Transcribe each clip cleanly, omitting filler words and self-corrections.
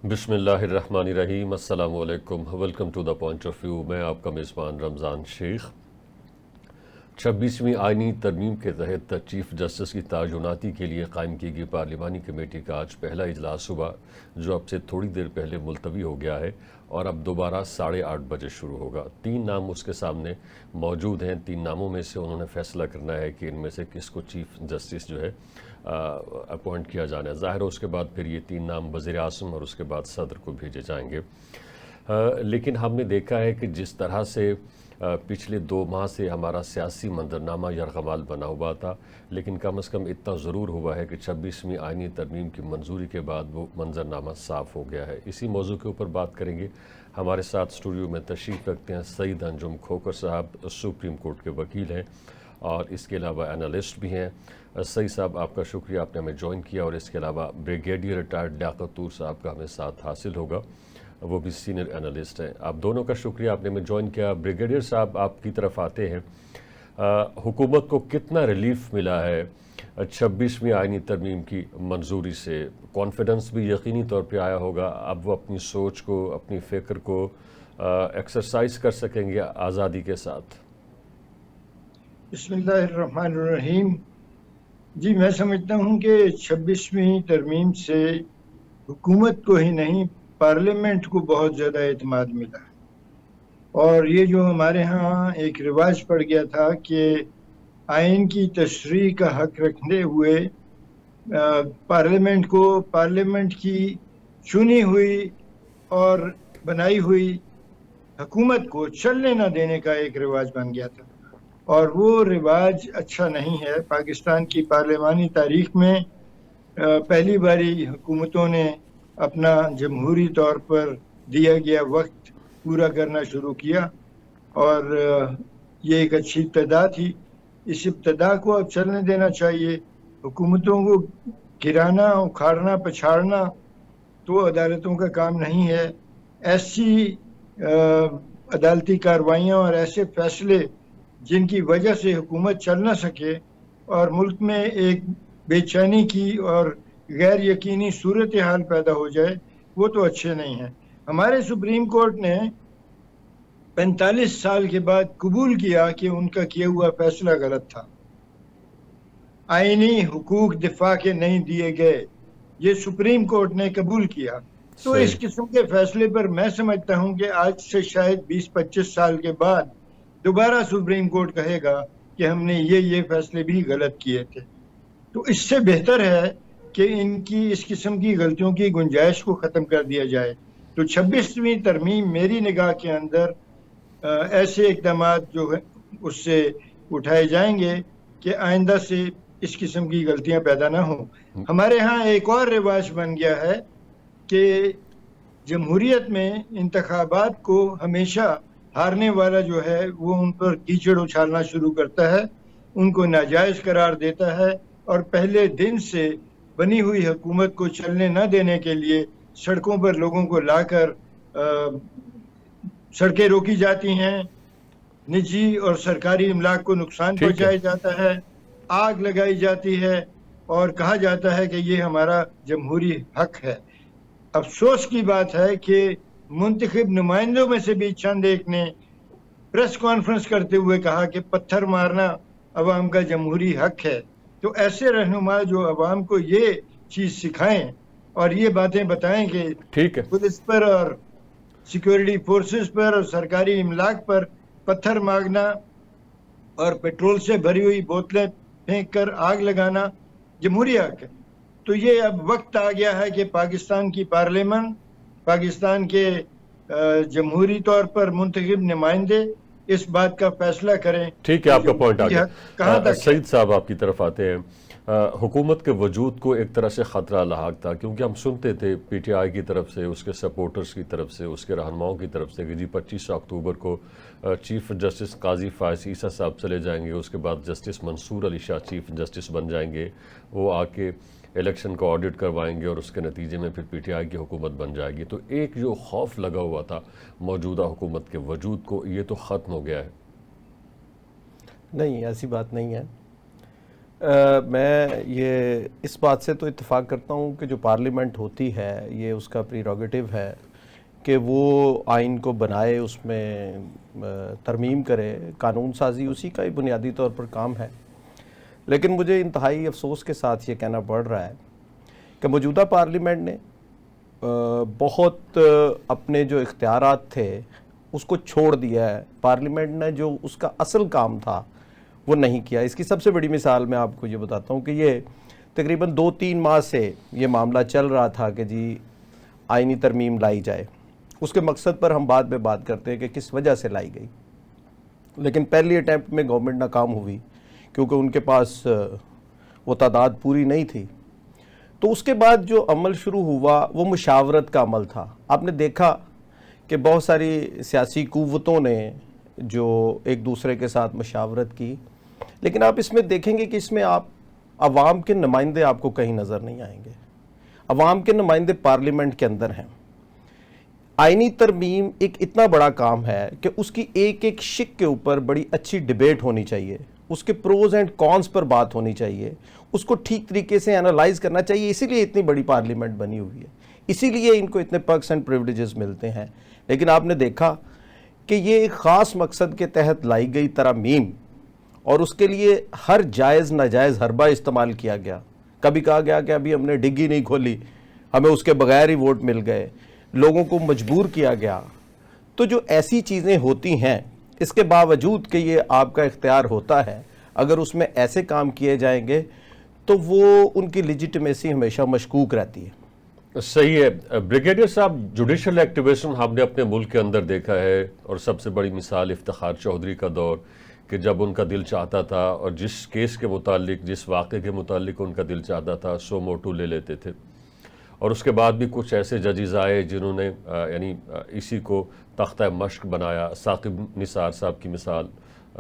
بسم اللہ الرحمن الرحیم۔ السلام علیکم، welcome to the point of view. میں آپ کا میزبان رمضان شیخ۔ 26ویں آئینی ترمیم کے تحت چیف جسٹس کی تعیناتی کے لیے قائم کی گئی پارلیمانی کمیٹی کا آج پہلا اجلاس ہوا، جو اب سے تھوڑی دیر پہلے ملتوی ہو گیا ہے اور اب دوبارہ 8:30 بجے شروع ہوگا۔ 3 نام اس کے سامنے موجود ہیں۔ 3 ناموں میں سے انہوں نے فیصلہ کرنا ہے کہ ان میں سے کس کو چیف جسٹس جو ہے اپوائنٹ کیا جانا ہے۔ ظاہر ہے اس کے بعد پھر یہ 3 نام وزیر اعظم اور اس کے بعد صدر کو بھیجے جائیں گے۔ لیکن ہم نے دیکھا ہے کہ جس طرح سے پچھلے 2 ماہ سے ہمارا سیاسی منظرنامہ یرغمال بنا ہوا تھا، لیکن کم از کم اتنا ضرور ہوا ہے کہ 26ویں آئینی ترمیم کی منظوری کے بعد وہ منظرنامہ صاف ہو گیا ہے۔ اسی موضوع کے اوپر بات کریں گے۔ ہمارے ساتھ اسٹوڈیو میں تشریف رکھتے ہیں سعید انجم کھوکر صاحب، سپریم کورٹ کے وکیل ہیں اور اس کے علاوہ انالسٹ بھی ہیں۔ سعید صاحب، آپ کا شکریہ، آپ نے ہمیں جوائن کیا۔ اور اس کے علاوہ بریگیڈیئر ریٹائرڈ لیاقت طور صاحب کا ہمیں ساتھ حاصل ہوگا، وہ بھی سینئر انالسٹ ہیں۔ آپ دونوں کا شکریہ، آپ نے ہمیں جوائن کیا۔ بریگیڈیئر صاحب، آپ کی طرف آتے ہیں۔ حکومت کو کتنا ریلیف ملا ہے 26ویں آئینی ترمیم کی منظوری سے؟ کانفیڈنس بھی یقینی طور پہ آیا ہوگا، اب وہ اپنی سوچ کو، اپنی فکر کو ایکسرسائز کر سکیں گے آزادی کے ساتھ۔ بسم اللہ الرحمن الرحیم۔ جی، میں سمجھتا ہوں کہ 26ویں ترمیم سے حکومت کو ہی نہیں، پارلیمنٹ کو بہت زیادہ اعتماد ملا۔ اور یہ جو ہمارے ہاں ایک رواج پڑ گیا تھا کہ آئین کی تشریح کا حق رکھتے ہوئے پارلیمنٹ کی چنی ہوئی اور بنائی ہوئی حکومت کو چلنے نہ دینے کا ایک رواج بن گیا تھا، اور وہ رواج اچھا نہیں ہے۔ پاکستان کی پارلیمانی تاریخ میں پہلی باری حکومتوں نے اپنا جمہوری طور پر دیا گیا وقت پورا کرنا شروع کیا، اور یہ ایک اچھی ابتدا تھی۔ اس ابتدا کو اب چلنے دینا چاہیے۔ حکومتوں کو گرانا، اکھاڑنا، پچھاڑنا تو عدالتوں کا کام نہیں ہے۔ ایسی عدالتی کارروائیاں اور ایسے فیصلے جن کی وجہ سے حکومت چل نہ سکے اور ملک میں ایک بے چینی کی اور غیر یقینی صورتحال پیدا ہو جائے، وہ تو اچھے نہیں ہیں۔ ہمارے سپریم کورٹ نے 45 سال کے بعد قبول کیا کہ ان کا کیا ہوا فیصلہ غلط تھا۔ آئینی حقوق دفاع کے نہیں دیے گئے، یہ سپریم کورٹ نے قبول کیا۔ تو اس قسم کے فیصلے پر میں سمجھتا ہوں کہ آج سے شاید 20-25 سال کے بعد دوبارہ سپریم کورٹ کہے گا کہ ہم نے یہ فیصلے بھی غلط کیے تھے۔ تو اس سے بہتر ہے کہ ان کی اس قسم کی غلطیوں کی گنجائش کو ختم کر دیا جائے۔ تو 26ویں ترمیم میری نگاہ کے اندر ایسے اقدامات جو ہے اس سے اٹھائے جائیں گے کہ آئندہ سے اس قسم کی غلطیاں پیدا نہ ہوں۔ ہمارے ہاں ایک اور رواج بن گیا ہے کہ جمہوریت میں انتخابات کو ہمیشہ ہارنے والا جو ہے وہ ان پر کیچڑ اچھالنا شروع کرتا ہے، ان کو ناجائز قرار دیتا ہے، اور پہلے دن سے بنی ہوئی حکومت کو چلنے نہ دینے کے لیے سڑکوں پر لوگوں کو لا کر سڑکیں روکی جاتی ہیں، نجی اور سرکاری املاک کو نقصان پہنچایا جاتا ہے، آگ لگائی جاتی ہے اور کہا جاتا ہے کہ یہ ہمارا جمہوری حق ہے۔ افسوس کی بات ہے کہ منتخب نمائندوں میں سے بھی چند ایک نے پریس کانفرنس کرتے ہوئے کہا کہ پتھر مارنا عوام کا جمہوری حق ہے۔ تو ایسے رہنما جو عوام کو یہ چیز سکھائیں اور یہ باتیں بتائیں کہ پولیس پر اور سیکورٹی فورسز پر اور سرکاری املاک پر پتھر مارنا اور پیٹرول سے بھری ہوئی بوتلیں پھینک کر آگ لگانا جمہوری حق ہے، تو یہ اب وقت آ گیا ہے کہ پاکستان کی پارلیمنٹ، پاکستان کے جمہوری طور پر منتخب نمائندے اس بات کا فیصلہ کریں۔ ٹھیک ہے، آپ کا پوائنٹ آ گیا۔ تک سعید صاحب، آپ کی طرف آتے ہیں۔ حکومت کے وجود کو ایک طرح سے خطرہ لاحق تھا، کیونکہ ہم سنتے تھے پی ٹی آئی کی طرف سے، اس کے سپورٹرز کی طرف سے، اس کے رہنماؤں کی طرف سے کہ جی 25 اکتوبر کو چیف جسٹس قاضی فائز عیسیٰ صاحب چلے جائیں گے، اس کے بعد جسٹس منصور علی شاہ چیف جسٹس بن جائیں گے، وہ آ کے الیکشن کو آڈٹ کروائیں گے اور اس کے نتیجے میں پھر پی ٹی آئی کی حکومت بن جائے گی۔ تو ایک جو خوف لگا ہوا تھا موجودہ حکومت کے وجود کو، یہ تو ختم ہو گیا ہے۔ نہیں، ایسی بات نہیں ہے۔ میں یہ اس بات سے تو اتفاق کرتا ہوں کہ جو پارلیمنٹ ہوتی ہے یہ اس کا پریروگیٹو ہے کہ وہ آئین کو بنائے، اس میں ترمیم کرے، قانون سازی اسی کا ہی بنیادی طور پر کام ہے۔ لیکن مجھے انتہائی افسوس کے ساتھ یہ کہنا پڑ رہا ہے کہ موجودہ پارلیمنٹ نے بہت اپنے جو اختیارات تھے اس کو چھوڑ دیا ہے۔ پارلیمنٹ نے جو اس کا اصل کام تھا وہ نہیں کیا۔ اس کی سب سے بڑی مثال میں آپ کو یہ بتاتا ہوں کہ یہ تقریباً 2-3 ماہ سے یہ معاملہ چل رہا تھا کہ جی آئینی ترمیم لائی جائے۔ اس کے مقصد پر ہم بعد میں بات کرتے ہیں کہ کس وجہ سے لائی گئی، لیکن پہلی اٹیمپٹ میں گورنمنٹ ناکام ہوئی کیونکہ ان کے پاس وہ تعداد پوری نہیں تھی۔ تو اس کے بعد جو عمل شروع ہوا وہ مشاورت کا عمل تھا۔ آپ نے دیکھا کہ بہت ساری سیاسی قوتوں نے جو ایک دوسرے کے ساتھ مشاورت کی، لیکن آپ اس میں دیکھیں گے کہ اس میں آپ عوام کے نمائندے آپ کو کہیں نظر نہیں آئیں گے۔ عوام کے نمائندے پارلیمنٹ کے اندر ہیں۔ آئینی ترمیم ایک اتنا بڑا کام ہے کہ اس کی ایک ایک شق کے اوپر بڑی اچھی ڈیبیٹ ہونی چاہیے، اس کے پروز اینڈ کونس پر بات ہونی چاہیے، اس کو ٹھیک طریقے سے انالائز کرنا چاہیے۔ اسی لیے اتنی بڑی پارلیمنٹ بنی ہوئی ہے، اسی لیے ان کو اتنے پرکس اینڈ پریولیجز ملتے ہیں۔ لیکن آپ نے دیکھا کہ یہ ایک خاص مقصد کے تحت لائی گئی ترمیم، اور اس کے لیے ہر جائز ناجائز حربہ استعمال کیا گیا۔ کبھی کہا گیا کہ ابھی ہم نے ڈگی نہیں کھولی، ہمیں اس کے بغیر ہی ووٹ مل گئے، لوگوں کو مجبور کیا گیا۔ تو جو ایسی چیزیں ہوتی ہیں، اس کے باوجود کہ یہ آپ کا اختیار ہوتا ہے، اگر اس میں ایسے کام کیے جائیں گے تو وہ ان کی لیجیٹمیسی ہمیشہ مشکوک رہتی ہے۔ صحیح ہے بریگیڈیئر صاحب، جوڈیشل ایکٹیویشن ہم نے اپنے ملک کے اندر دیکھا ہے، اور سب سے بڑی مثال افتخار چودھری کا دور، کہ جب ان کا دل چاہتا تھا اور جس کیس کے متعلق، جس واقعے کے متعلق ان کا دل چاہتا تھا سو موٹو لے لیتے تھے۔ اور اس کے بعد بھی کچھ ایسے ججز آئے جنہوں نے یعنی اسی کو تختہ مشق بنایا۔ ثاقب نثار صاحب کی مثال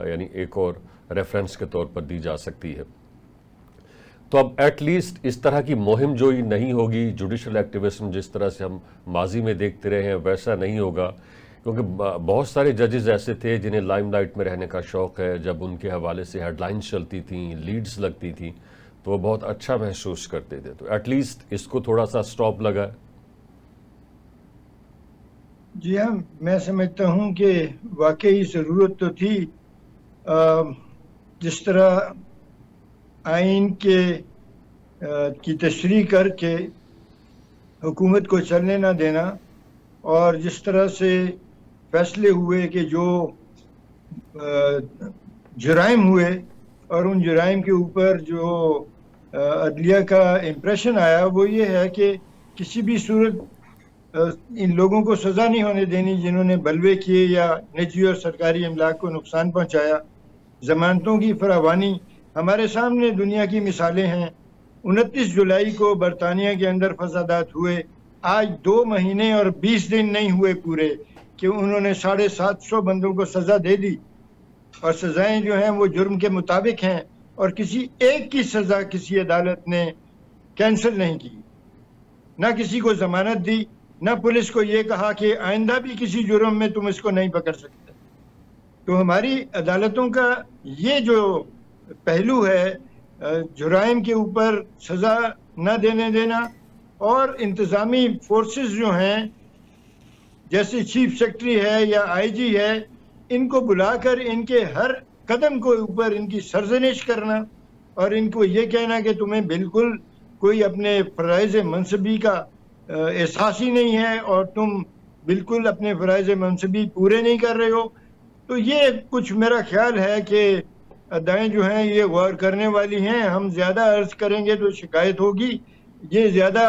یعنی ایک اور ریفرنس کے طور پر دی جا سکتی ہے۔ تو اب ایٹ لیسٹ اس طرح کی مہم جو ہی نہیں ہوگی، جوڈیشل ایکٹیویزم جس طرح سے ہم ماضی میں دیکھتے رہے ہیں ویسا نہیں ہوگا، کیونکہ بہت سارے ججز ایسے تھے جنہیں لائم لائٹ میں رہنے کا شوق ہے۔ جب ان کے حوالے سے ہیڈ لائنز چلتی تھیں، لیڈز لگتی تھیں، تو وہ بہت اچھا محسوس کرتے تھے۔ تو ایٹ لیسٹ اس کو تھوڑا سا سٹاپ لگا ہے۔ جی ہاں، میں سمجھتا ہوں کہ واقعی ضرورت تو تھی۔ جس طرح آئین کی تشریح کر کے حکومت کو چلنے نہ دینا، اور جس طرح سے فیصلے ہوئے کہ جو جرائم ہوئے اور ان جرائم کے اوپر جو عدلیہ کا امپریشن آیا وہ یہ ہے کہ کسی بھی صورت ان لوگوں کو سزا نہیں ہونے دینی جنہوں نے بلوے کیے یا نجی اور سرکاری املاک کو نقصان پہنچایا۔ ضمانتوں کی فراوانی، ہمارے سامنے دنیا کی مثالیں ہیں۔ 29 جولائی کو برطانیہ کے اندر فسادات ہوئے، آج 2 مہینے اور 20 دن نہیں ہوئے پورے کہ انہوں نے 750 بندوں کو سزا دے دی، اور سزائیں جو ہیں وہ جرم کے مطابق ہیں، اور کسی ایک کی سزا کسی عدالت نے کینسل نہیں کی، نہ کسی کو ضمانت دی، نہ پولیس کو یہ کہا کہ آئندہ بھی کسی جرم میں تم اس کو نہیں پکڑ سکتے۔ تو ہماری عدالتوں کا یہ جو پہلو ہے، جرائم کے اوپر سزا نہ دینے دینا، اور انتظامی فورسز جو ہیں جیسے چیف سیکرٹری ہے یا آئی جی ہے، ان کو بلا کر ان کے ہر قدم کو اوپر ان کی سرزنش کرنا، اور ان کو یہ کہنا کہ تمہیں بالکل کوئی اپنے فرائض منصبی کا احساس ہی نہیں ہے اور تم بالکل اپنے فرائض منصبی پورے نہیں کر رہے ہو۔ تو یہ کچھ میرا خیال ہے کہ ادائیں جو ہیں یہ غور کرنے والی ہیں۔ ہم زیادہ عرض کریں گے تو شکایت ہوگی، یہ زیادہ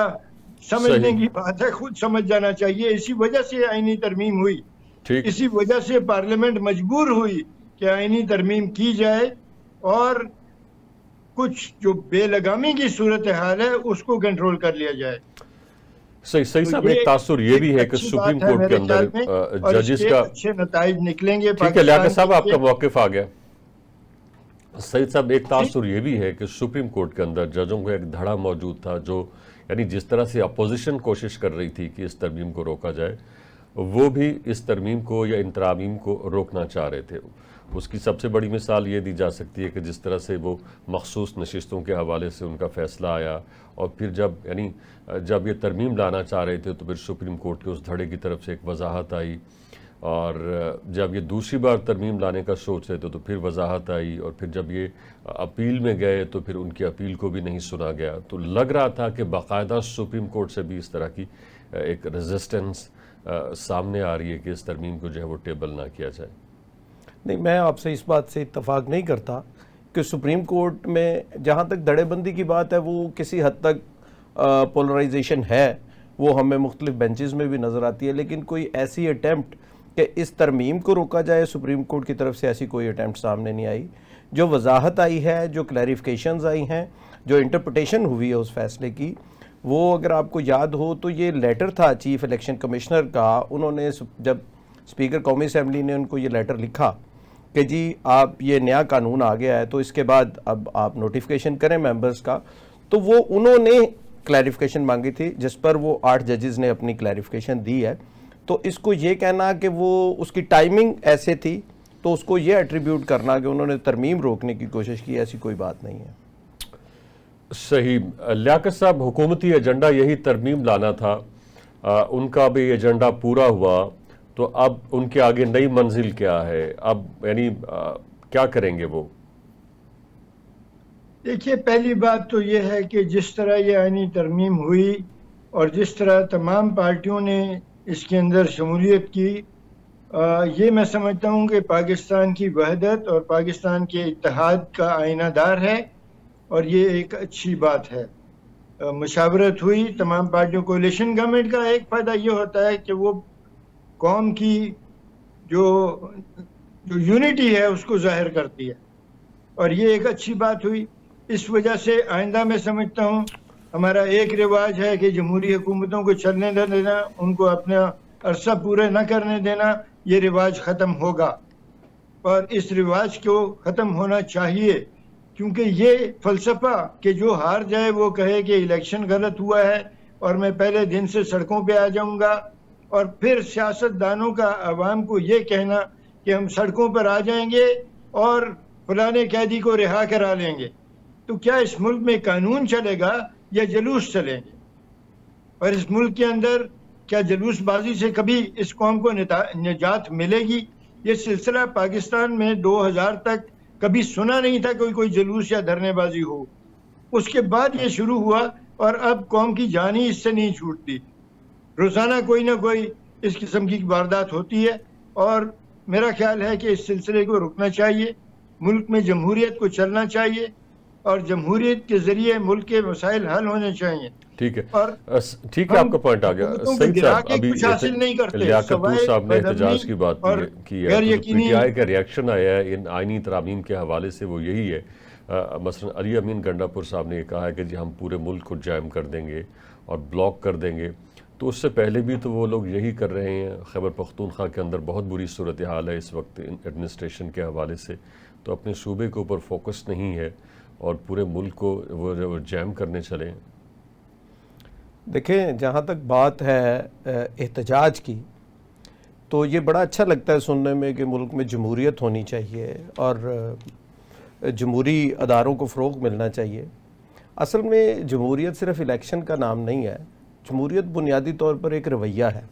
سمجھنے کی بات ہے، خود سمجھ جانا چاہیے۔ اسی وجہ سے آئینی ترمیم ہوئی، اسی وجہ سے پارلیمنٹ مجبور ہوئی کہ آئینی ترمیم کی جائے، اور کچھ جو بے لگامی کی صورتحال ہے اس کو کنٹرول کر لیا جائے۔ صحیح صاحب، ایک تاثر یہ بھی ہے کہ سپریم کورٹ کے اندر ججز کا اچھے نتائج نکلیں گے۔ ٹھیک ہے لیاقت صاحب، آپ کا موقف آ گیا۔ سعید صاحب، ایک تاثر یہ بھی ہے کہ سپریم کورٹ کے اندر ججوں کا ایک دھڑا موجود تھا، جو یعنی جس طرح سے اپوزیشن کوشش کر رہی تھی کہ اس ترمیم کو روکا جائے، وہ بھی اس ترمیم کو یا ان ترامیم کو روکنا چاہ رہے تھے۔ اس کی سب سے بڑی مثال یہ دی جا سکتی ہے کہ جس طرح سے وہ مخصوص نشستوں کے حوالے سے ان کا فیصلہ آیا، اور پھر جب یہ ترمیم لانا چاہ رہے تھے تو پھر سپریم کورٹ کے اس دھڑے کی طرف سے ایک وضاحت آئی، اور جب یہ دوسری بار ترمیم لانے کا سوچ رہے تھے تو پھر وضاحت آئی، اور پھر جب یہ اپیل میں گئے تو پھر ان کی اپیل کو بھی نہیں سنا گیا. تو لگ رہا تھا کہ باقاعدہ سپریم کورٹ سے بھی اس طرح کی ایک ریزسٹنس سامنے آ رہی ہے کہ اس ترمیم کو جو ہے وہ ٹیبل نہ کیا جائے. نہیں، میں آپ سے اس بات سے اتفاق نہیں کرتا کہ سپریم کورٹ میں جہاں تک دھڑے بندی کی بات ہے وہ کسی حد تک پولرائزیشن ہے، وہ ہمیں مختلف بینچز میں بھی نظر آتی ہے، لیکن کوئی ایسی اٹیمپٹ کہ اس ترمیم کو روکا جائے سپریم کورٹ کی طرف سے ایسی کوئی اٹیمپٹ سامنے نہیں آئی. جو وضاحت آئی ہے، جو کلیریفیکیشنز آئی ہیں، جو انٹرپریٹیشن ہوئی ہے اس فیصلے کی، وہ اگر آپ کو یاد ہو تو یہ لیٹر تھا چیف الیکشن کمشنر کا. انہوں نے جب اسپیکر قومی اسمبلی نے ان کو یہ لیٹر لکھا کہ جی آپ یہ نیا قانون آ گیا ہے تو اس کے بعد اب آپ نوٹیفیکیشن کریں ممبرز کا، تو وہ انہوں نے کلیریفیکیشن مانگی تھی جس پر وہ 8 ججز نے اپنی کلیریفیکیشن دی ہے. تو اس کو یہ کہنا کہ وہ اس کی ٹائمنگ ایسے تھی تو اس کو یہ ایٹریبیوٹ کرنا کہ انہوں نے ترمیم روکنے کی کوشش کی، ایسی کوئی بات نہیں ہے. صحیح. لیاقت صاحب، حکومتی ایجنڈا یہی ترمیم لانا تھا، ان کا بھی ایجنڈا پورا ہوا، تو اب ان کے آگے نئی منزل کیا ہے؟ اب یعنی کیا کریں گے وہ؟ دیکھیے، پہلی بات تو یہ ہے کہ جس طرح یہ آئینی ترمیم ہوئی اور جس طرح تمام پارٹیوں نے اس کے اندر شمولیت کی، یہ میں سمجھتا ہوں کہ پاکستان کی وحدت اور پاکستان کے اتحاد کا آئینہ دار ہے، اور یہ ایک اچھی بات ہے. مشاورت ہوئی تمام پارٹیوں. کولیشن گورنمنٹ کا ایک فائدہ یہ ہوتا ہے کہ وہ قوم کی جو یونٹی ہے اس کو ظاہر کرتی ہے، اور یہ ایک اچھی بات ہوئی. اس وجہ سے آئندہ میں سمجھتا ہوں ہمارا ایک رواج ہے کہ جمہوری حکومتوں کو چلنے نہ دینا، ان کو اپنا عرصہ پورے نہ کرنے دینا، یہ رواج ختم ہوگا، اور اس رواج کو ختم ہونا چاہیے، کیونکہ یہ فلسفہ کہ جو ہار جائے وہ کہے کہ الیکشن غلط ہوا ہے اور میں پہلے دن سے سڑکوں پہ آ جاؤں گا، اور پھر سیاست دانوں کا عوام کو یہ کہنا کہ ہم سڑکوں پر آ جائیں گے اور فلانے قیدی کو رہا کرا لیں گے. تو کیا اس ملک میں قانون چلے گا یا جلوس چلیں گے؟ اور اس ملک کے اندر کیا جلوس بازی سے کبھی اس قوم کو نجات ملے گی؟ یہ سلسلہ پاکستان میں 2000 تک کبھی سنا نہیں تھا کوئی جلوس یا دھرنے بازی ہو. اس کے بعد یہ شروع ہوا، اور اب قوم کی جان ہی اس سے نہیں چھوٹتی. روزانہ کوئی نہ کوئی اس قسم کی واردات ہوتی ہے، اور میرا خیال ہے کہ اس سلسلے کو رکنا چاہیے. ملک میں جمہوریت کو چلنا چاہیے، اور جمہوریت کے ذریعے ملک کے مسائل حل ہونے چاہیے. ٹھیک ہے، اور ٹھیک ہے، آپ کا پوائنٹ آ گیا. سعید صاحب، ابھی لیاقت صاحب نے احتجاج کی بات کی ہے، پی ٹی آئی کا ریاکشن آیا ہے ان آئینی ترامیم کے حوالے سے، وہ یہی ہے. مثلا علی امین گنڈا پور صاحب نے یہ کہا ہے کہ جی ہم پورے ملک کو جیم کر دیں گے اور بلاک کر دیں گے. تو اس سے پہلے بھی تو وہ لوگ یہی کر رہے ہیں. خیبر پختونخوا کے اندر بہت بری صورتحال ہے اس وقت ایڈمنسٹریشن کے حوالے سے، تو اپنے صوبے کے اوپر فوکس نہیں ہے اور پورے ملک کو وہ جیم کرنے چلے. دیکھیں، جہاں تک بات ہے احتجاج کی، تو یہ بڑا اچھا لگتا ہے سننے میں کہ ملک میں جمہوریت ہونی چاہیے اور جمہوری اداروں کو فروغ ملنا چاہیے. اصل میں جمہوریت صرف الیکشن کا نام نہیں ہے. جمہوریت بنیادی طور پر ایک رویہ ہے،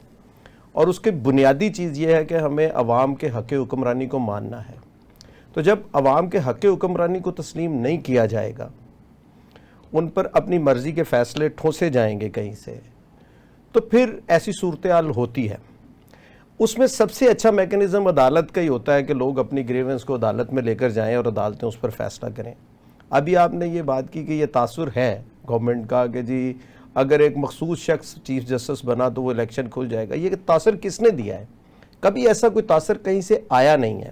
اور اس کی بنیادی چیز یہ ہے کہ ہمیں عوام کے حق حکمرانی کو ماننا ہے. تو جب عوام کے حق حکمرانی کو تسلیم نہیں کیا جائے گا، ان پر اپنی مرضی کے فیصلے ٹھونسے جائیں گے کہیں سے، تو پھر ایسی صورتحال ہوتی ہے. اس میں سب سے اچھا میکنزم عدالت کا ہی ہوتا ہے کہ لوگ اپنی گریونس کو عدالت میں لے کر جائیں اور عدالتیں اس پر فیصلہ کریں. ابھی آپ نے یہ بات کی کہ یہ تاثر ہے گورنمنٹ کا کہ جی اگر ایک مخصوص شخص چیف جسٹس بنا تو وہ الیکشن کھل جائے گا. یہ تاثر کس نے دیا ہے؟ کبھی ایسا کوئی تاثر کہیں سے آیا نہیں ہے.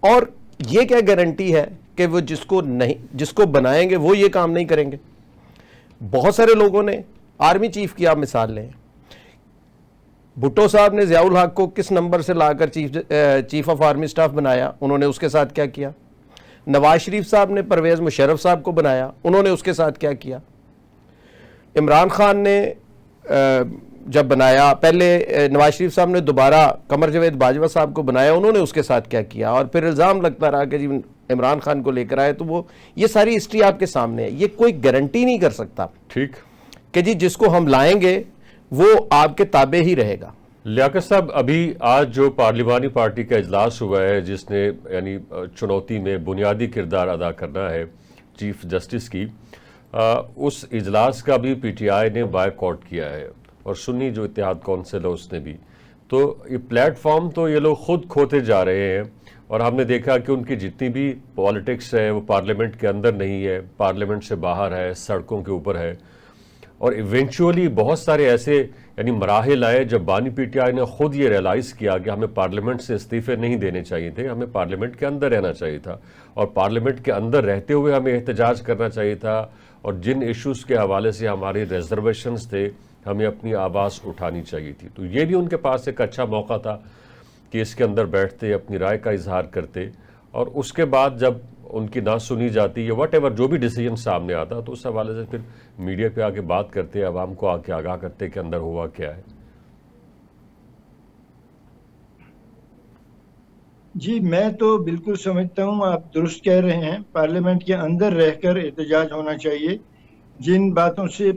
اور یہ کیا گارنٹی ہے کہ وہ جس کو بنائیں گے وہ یہ کام نہیں کریں گے؟ بہت سارے لوگوں نے، آرمی چیف کی آپ مثال لیں، بھٹو صاحب نے ضیاء الحق کو کس نمبر سے لا کر چیف آف آرمی سٹاف بنایا، انہوں نے اس کے ساتھ کیا کیا؟ نواز شریف صاحب نے پرویز مشرف صاحب کو بنایا، انہوں نے اس کے ساتھ کیا کیا؟ عمران خان نے جب بنایا، پہلے نواز شریف صاحب نے دوبارہ قمر جاوید باجوہ صاحب کو بنایا، انہوں نے اس کے ساتھ کیا کیا، اور پھر الزام لگتا رہا کہ جی عمران خان کو لے کر آئے، تو وہ یہ ساری ہسٹری آپ کے سامنے ہے. یہ کوئی گارنٹی نہیں کر سکتا ٹھیک کہ جی جس کو ہم لائیں گے وہ آپ کے تابع ہی رہے گا. لیاقت صاحب، ابھی آج جو پارلیمانی پارٹی کا اجلاس ہوا ہے جس نے یعنی چنوتی میں بنیادی کردار ادا کرنا ہے چیف جسٹس کی، اس اجلاس کا بھی پی ٹی آئی نے بائیکاٹ کیا ہے اور سنی جو اتحاد کونسل ہے اس نے بھی. تو یہ پلیٹ فارم تو یہ لوگ خود کھوتے جا رہے ہیں، اور ہم نے دیکھا کہ ان کی جتنی بھی پالیٹکس ہے وہ پارلیمنٹ کے اندر نہیں ہے، پارلیمنٹ سے باہر ہے، سڑکوں کے اوپر ہے. اور ایونچولی بہت سارے ایسے یعنی مراحل آئے جب بانی پی ٹی آئی نے خود یہ ریئلائز کیا کہ ہمیں پارلیمنٹ سے استعفے نہیں دینے چاہیے تھے، ہمیں پارلیمنٹ کے اندر رہنا چاہیے تھا، اور پارلیمنٹ کے اندر رہتے ہوئے ہمیں احتجاج کرنا چاہیے تھا، اور جن ایشوز کے حوالے سے ہماری ریزرویشنز تھے ہمیں اپنی آواز اٹھانی چاہیے تھی. تو یہ بھی ان کے پاس ایک اچھا موقع تھا کہ اس کے اندر بیٹھتے، اپنی رائے کا اظہار کرتے، اور اس کے بعد جب ان کی نہ سنی جاتی یا واٹ ایور جو بھی ڈیسیجن سامنے آتا تو اس حوالے سے پھر میڈیا پہ آ کے بات کرتے، عوام کو آ کے آگاہ کرتے کہ اندر ہوا کیا ہے. جی میں تو بالکل سمجھتا ہوں، آپ درست کہہ رہے ہیں، پارلیمنٹ کے اندر رہ کر احتجاج ہونا چاہیے. جن باتوں سے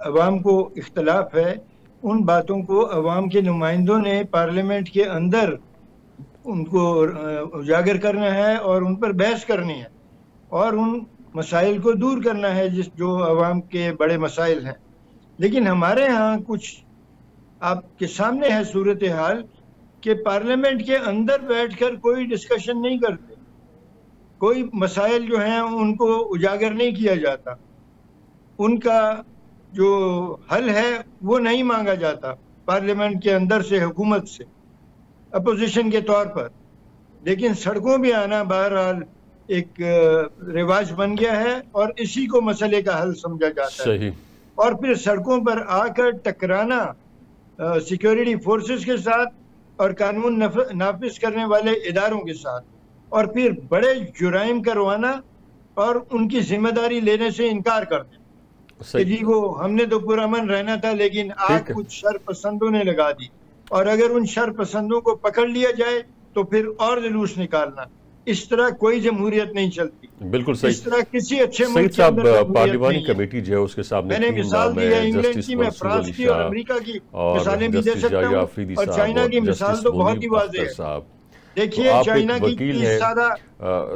عوام کو اختلاف ہے ان باتوں کو عوام کے نمائندوں نے پارلیمنٹ کے اندر ان کو اجاگر کرنا ہے اور ان پر بحث کرنی ہے اور ان مسائل کو دور کرنا ہے جو عوام کے بڑے مسائل ہیں. لیکن ہمارے ہاں کچھ آپ کے سامنے ہے صورتحال کہ پارلیمنٹ کے اندر بیٹھ کر کوئی ڈسکشن نہیں کرتے، کوئی مسائل جو ہیں ان کو اجاگر نہیں کیا جاتا، ان کا جو حل ہے وہ نہیں مانگا جاتا پارلیمنٹ کے اندر سے، حکومت سے، اپوزیشن کے طور پر. لیکن سڑکوں پہ آنا بہرحال ایک رواج بن گیا ہے اور اسی کو مسئلے کا حل سمجھا جاتا ہے. صحیح. اور پھر سڑکوں پر آ کر ٹکرانا سیکیورٹی فورسز کے ساتھ اور قانون نافذ کرنے والے اداروں کے ساتھ، اور پھر بڑے جرائم کروانا اور ان کی ذمہ داری لینے سے انکار کر دینا کہ جی وہ ہم نے تو پرامن رہنا تھا لیکن آگ کچھ شر پسندوں نے لگا دی، اور اگر ان شر پسندوں کو پکڑ لیا جائے تو پھر اور جلوس نکالنا. اس طرح کوئی جمہوریت نہیں چلتی. بالکل صحیح. اس طرح کسی اچھے سعید ملک کے اندر صاحب، پارلیمانی کمیٹی جو ہے اس کے سامنے میں نے تین مثال نام دی ہے ہیں، انگلینڈ جسٹس کی، میں منصور فرانس علی کی اور شاہ امریکہ کی اور مثالیں بھی دے جسٹس سکتا یحییٰ ہوں، آفریدی اور صاحب چائنا اور کی مثال جسٹس تو بہت ہی منیب واضح اختر ہے. صاحب. دیکھیے آپ چائنا ایک کی وکیل 30 ہیں، سالہ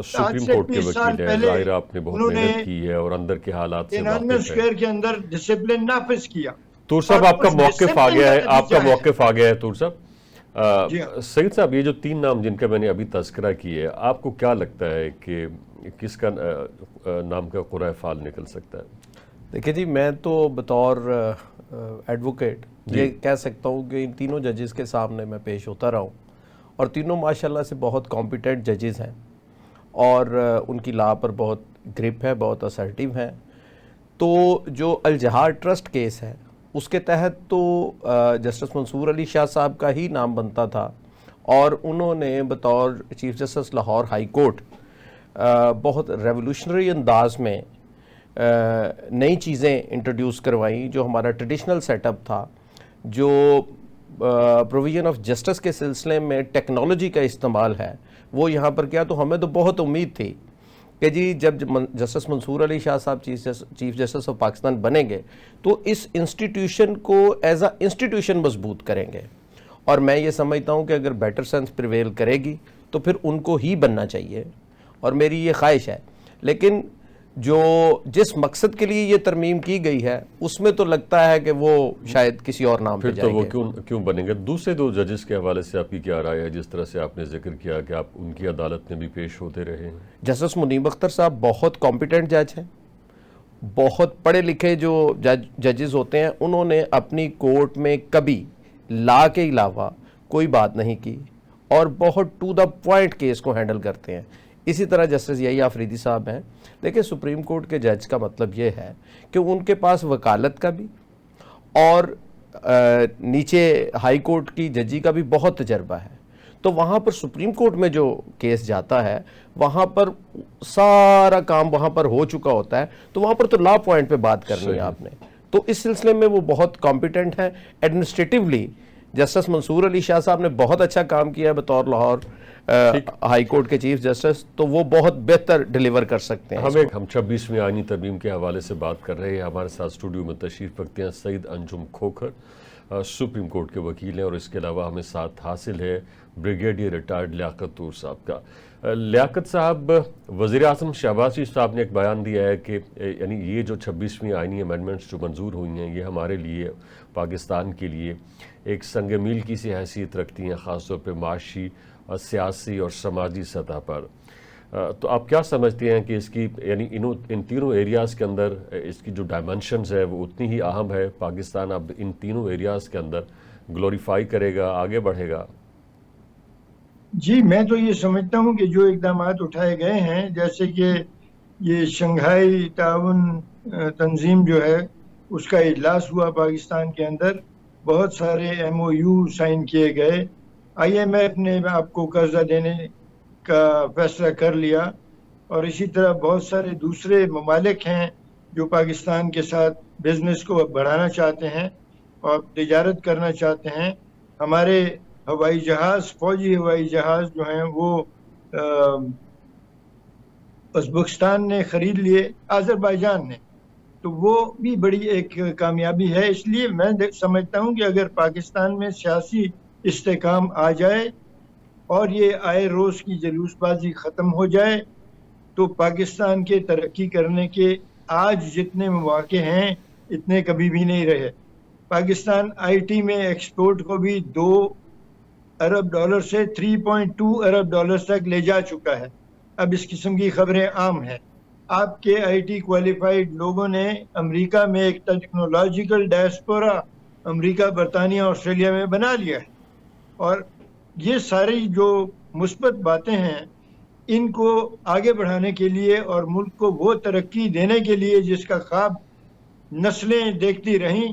سپریم آج سے کورٹ کے 30 سال وکیل ہیں، پہلے ظاہر آپ نے بہت انہوں نے محنت کی ہے اور اندر کے حالات سے تینانوے واقف ہے. اسکوائر کے اندر ڈسپلن نافذ کیا. طور صاحب آپ کا موقف آ گیا ہے، آپ کا موقف موقف آ گیا ہے طور صاحب. جی ہاں. سعید صاحب، یہ جو تین نام جن کا میں نے ابھی تذکرہ کی ہے، آپ کو کیا لگتا ہے کہ کس کا نام کا قرعہ فعال نکل سکتا ہے؟ دیکھیں جی، میں تو بطور ایڈوکیٹ یہ کہہ سکتا ہوں کہ ان تینوں ججز کے سامنے میں پیش ہوتا رہا ہوں، اور تینوں ماشاءاللہ سے بہت کمپیٹنٹ ججز ہیں اور ان کی لا پر بہت گرپ ہے، بہت اسرٹیو ہیں. تو جو الجہار ٹرسٹ کیس ہے اس کے تحت تو جسٹس منصور علی شاہ صاحب کا ہی نام بنتا تھا، اور انہوں نے بطور chief justice Lahore high court بہت ریولوشنری انداز میں نئی چیزیں انٹروڈیوس کروائیں. جو ہمارا ٹریڈیشنل سیٹ اپ تھا، جو پروویژن آف جسٹس کے سلسلے میں ٹیکنالوجی کا استعمال ہے، وہ یہاں پر کیا. تو ہمیں تو بہت امید تھی کہ جی جب جسٹس منصور علی شاہ صاحب چیف جسٹس آف پاکستان بنیں گے تو اس انسٹیٹیوشن کو ایز اے انسٹیٹیوشن مضبوط کریں گے. اور میں یہ سمجھتا ہوں کہ اگر بیٹر سینس پریویل کرے گی تو پھر ان کو ہی بننا چاہیے، اور میری یہ خواہش ہے. لیکن جو جس مقصد کے لیے یہ ترمیم کی گئی ہے اس میں تو لگتا ہے کہ وہ شاید کسی اور نام پہ پھر جائیں تو گے. وہ کیوں بنیں گے؟ دوسرے دو ججز کے حوالے سے آپ کی کیا رائے ہے؟ جس طرح سے آپ نے ذکر کیا کہ آپ ان کی عدالت میں بھی پیش ہوتے رہے ہیں. جسٹس منیب اختر صاحب بہت کمپیٹنٹ جج ہیں، بہت پڑھے لکھے جو ججز ہوتے ہیں، انہوں نے اپنی کورٹ میں کبھی لا کے علاوہ کوئی بات نہیں کی اور بہت ٹو دا پوائنٹ کیس کو ہینڈل کرتے ہیں. اسی طرح جسٹس یحییٰ آفریدی صاحب ہیں. دیکھیں سپریم کورٹ کے جج کا مطلب یہ ہے کہ ان کے پاس وکالت کا بھی اور نیچے ہائی کورٹ کی ججی کا بھی بہت تجربہ ہے. تو وہاں پر سپریم کورٹ میں جو کیس جاتا ہے وہاں پر سارا کام وہاں پر ہو چکا ہوتا ہے، تو وہاں پر تو لا پوائنٹ پہ بات کرنی ہے آپ نے. تو اس سلسلے میں وہ بہت کمپیٹنٹ ہیں ایڈمنسٹریٹولی. جسٹس منصور علی شاہ صاحب نے بہت اچھا کام کیا ہے بطور لاہور ہائی کورٹ کے چیف جسٹس, تو وہ بہت بہتر ڈیلیور کر سکتے ہیں. ہم 26ویں آئینی ترمیم کے حوالے سے بات کر رہے ہیں. ہمارے ساتھ اسٹوڈیو میں تشریف رکھتے ہیں سعید انجم کھوکھر, سپریم کورٹ کے وکیل ہیں, اور اس کے علاوہ ہمیں ساتھ حاصل ہے بریگیڈیئر ریٹائرڈ لیاقت طور صاحب کا. لیاقت صاحب, وزیر اعظم شہباز شریف صاحب نے ایک بیان دیا ہے کہ یعنی یہ جو 26ویں آئینی امینڈمنٹس جو منظور ہوئی ہیں یہ ہمارے لیے, پاکستان کے لیے ایک سنگ میل کی سی حیثیت رکھتی ہیں, خاص طور پہ معاشی, سیاسی اور سماجی سطح پر. تو آپ کیا سمجھتے ہیں کہ اس کی یعنی ان تینوں ایریاز کے اندر اس کی جو ڈائمنشنز ہے وہ اتنی ہی اہم ہے؟ پاکستان اب ان تینوں ایریاز کے اندر گلوریفائی کرے گا, آگے بڑھے گا؟ جی, میں تو یہ سمجھتا ہوں کہ جو اقدامات اٹھائے گئے ہیں, جیسے کہ یہ شنگھائی تعاون تنظیم جو ہے اس کا اجلاس ہوا پاکستان کے اندر, بہت سارے MOU سائن کیے گئے, IMF نے آپ کو قرضہ دینے کا فیصلہ کر لیا, اور اسی طرح بہت سارے دوسرے ممالک ہیں جو پاکستان کے ساتھ بزنس کو بڑھانا چاہتے ہیں اور تجارت کرنا چاہتے ہیں. ہمارے ہوائی جہاز, فوجی ہوائی جہاز جو ہیں وہ ازبکستان نے خرید لیے, آذربائیجان نے, تو وہ بھی بڑی ایک کامیابی ہے. اس لیے میں سمجھتا ہوں کہ اگر پاکستان میں سیاسی استحکام آ جائے اور یہ آئے روز کی جلوس بازی ختم ہو جائے, تو پاکستان کے ترقی کرنے کے آج جتنے مواقع ہیں اتنے کبھی بھی نہیں رہے. پاکستان IT میں ایکسپورٹ کو بھی $2 ارب سے $3.2 ارب تک لے جا چکا ہے. اب اس قسم کی خبریں عام ہیں. آپ کے IT کوالیفائڈ لوگوں نے امریکہ میں ایک ٹیکنالوجیکل ڈائسپورا امریکہ, برطانیہ, آسٹریلیا میں بنا لیا ہے, اور یہ ساری جو مثبت باتیں ہیں ان کو آگے بڑھانے کے لیے اور ملک کو وہ ترقی دینے کے لیے جس کا خواب نسلیں دیکھتی رہیں,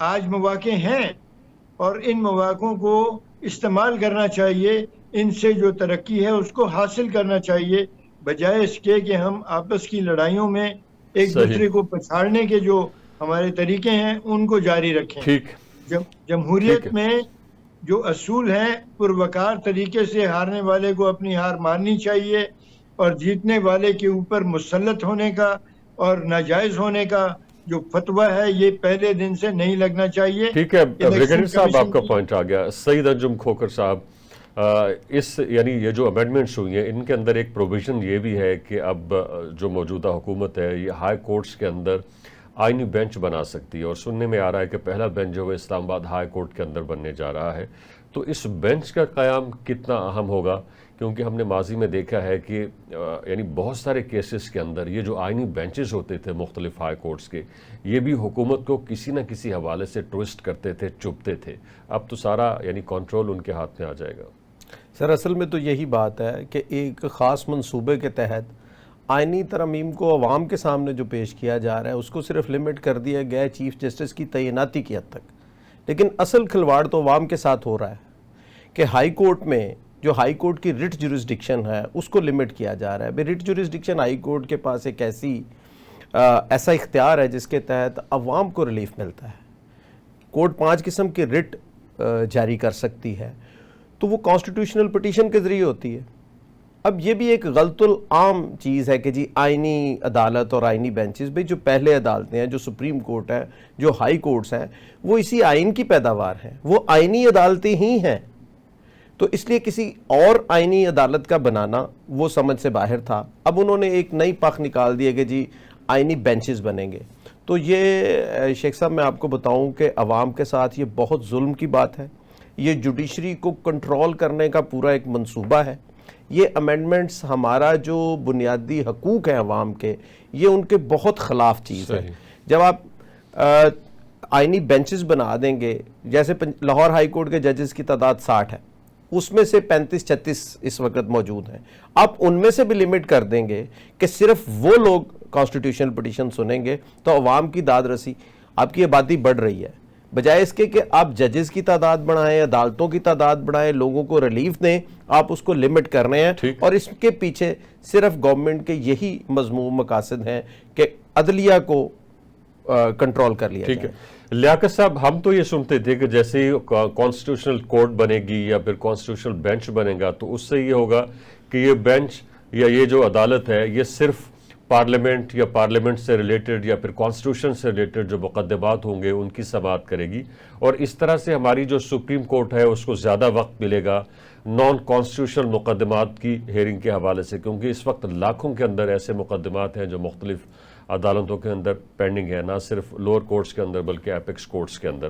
آج مواقع ہیں اور ان مواقعوں کو استعمال کرنا چاہیے. ان سے جو ترقی ہے اس کو حاصل کرنا چاہیے, بجائے اس کے کہ ہم آپس کی لڑائیوں میں ایک دوسرے کو پچھاڑنے کے جو ہمارے طریقے ہیں ان کو جاری رکھیں. جمہوریت میں جو اصول ہیں, پروکار طریقے سے ہارنے والے کو اپنی ہار ماننی چاہیے, اور جیتنے والے کے اوپر مسلط ہونے کا اور ناجائز ہونے کا جو فتویٰ ہے یہ پہلے دن سے نہیں لگنا چاہیے. ٹھیک ہے بریگیڈیئر صاحب, آپ کا پوائنٹ آ گیا. سعید انجم کھوکھر صاحب, اس یعنی یہ جو امینڈمنٹس ہوئی ہیں ان کے اندر ایک پروویژن یہ بھی ہے کہ اب جو موجودہ حکومت ہے یہ ہائی کورٹس کے اندر آئینی بینچ بنا سکتی ہے, اور سننے میں آ رہا ہے کہ پہلا بینچ جو ہے اسلام آباد ہائی کورٹ کے اندر بننے جا رہا ہے. تو اس بینچ کا قیام کتنا اہم ہوگا؟ کیونکہ ہم نے ماضی میں دیکھا ہے کہ یعنی بہت سارے کیسز کے اندر یہ جو آئینی بینچز ہوتے تھے مختلف ہائی کورٹس کے, یہ بھی حکومت کو کسی نہ کسی حوالے سے ٹوسٹ کرتے تھے, چپتے تھے. اب تو سارا یعنی کنٹرول ان کے ہاتھ میں آ جائے گا. سر اصل میں تو یہی بات ہے کہ ایک خاص منصوبے کے تحت آئینی ترمیم کو عوام کے سامنے جو پیش کیا جا رہا ہے اس کو صرف لمٹ کر دیا گیا ہے چیف جسٹس کی تعیناتی کی حد تک, لیکن اصل کھلواڑ تو عوام کے ساتھ ہو رہا ہے کہ ہائی کورٹ میں جو ہائی کورٹ کی رٹ جورسڈکشن ہے اس کو لمٹ کیا جا رہا ہے. رٹ جورسڈکشن ہائی کورٹ کے پاس ایک ایسا اختیار ہے جس کے تحت عوام کو ریلیف ملتا ہے. کورٹ 5 قسم کی رٹ جاری کر سکتی ہے, تو وہ کانسٹیٹیوشنل پٹیشن کے ذریعے ہوتی ہے. اب یہ بھی ایک غلط العام چیز ہے کہ جی آئینی عدالت اور آئینی بینچز, بھئی جو پہلے عدالتیں ہیں, جو سپریم کورٹ ہے, جو ہائی کورٹس ہیں, وہ اسی آئین کی پیداوار ہیں, وہ آئینی عدالتیں ہی ہیں. تو اس لیے کسی اور آئینی عدالت کا بنانا وہ سمجھ سے باہر تھا. اب انہوں نے ایک نئی پخ نکال دی ہے کہ جی آئینی بینچز بنیں گے. تو یہ شیخ صاحب میں آپ کو بتاؤں کہ عوام کے ساتھ یہ بہت ظلم کی بات ہے. یہ جوڈیشری کو کنٹرول کرنے کا پورا ایک منصوبہ ہے. یہ امینڈمنٹس ہمارا جو بنیادی حقوق ہیں عوام کے, یہ ان کے بہت خلاف چیز ہے. جب آپ آئینی بینچز بنا دیں گے, جیسے لاہور ہائی کورٹ کے ججز کی تعداد 60 ہے, اس میں سے 35-36 اس وقت موجود ہیں. آپ ان میں سے بھی لمٹ کر دیں گے کہ صرف وہ لوگ کانسٹیٹیوشنل پٹیشن سنیں گے, تو عوام کی داد رسی, آپ کی آبادی بڑھ رہی ہے. بجائے اس کے کہ آپ ججز کی تعداد بڑھائیں, عدالتوں کی تعداد بڑھائیں, لوگوں کو ریلیف دیں, آپ اس کو لمٹ کر رہے ہیں. اور اس کے پیچھے صرف گورنمنٹ کے یہی مذموم مقاصد ہیں کہ عدلیہ کو کنٹرول کر لیا ٹھیک ہے لیاقت صاحب، ہم تو یہ سنتے تھے کہ جیسے کانسٹیٹیوشنل کورٹ بنے گی یا پھر کانسٹیٹیوشنل بینچ بنے گا تو اس سے یہ ہوگا کہ یہ بینچ یا یہ جو عدالت ہے یہ صرف پارلیمنٹ یا پارلیمنٹ سے ریلیٹڈ یا پھر کانسٹیٹیوشن سے ریلیٹڈ جو مقدمات ہوں گے ان کی سماعت کرے گی، اور اس طرح سے ہماری جو سپریم کورٹ ہے اس کو زیادہ وقت ملے گا نان کانسٹیٹیوشنل مقدمات کی ہیئرنگ کے حوالے سے، کیونکہ اس وقت لاکھوں کے اندر ایسے مقدمات ہیں جو مختلف عدالتوں کے اندر پینڈنگ ہے، نہ صرف لوور کورٹس کے اندر بلکہ ایپیکس کورٹس کے اندر۔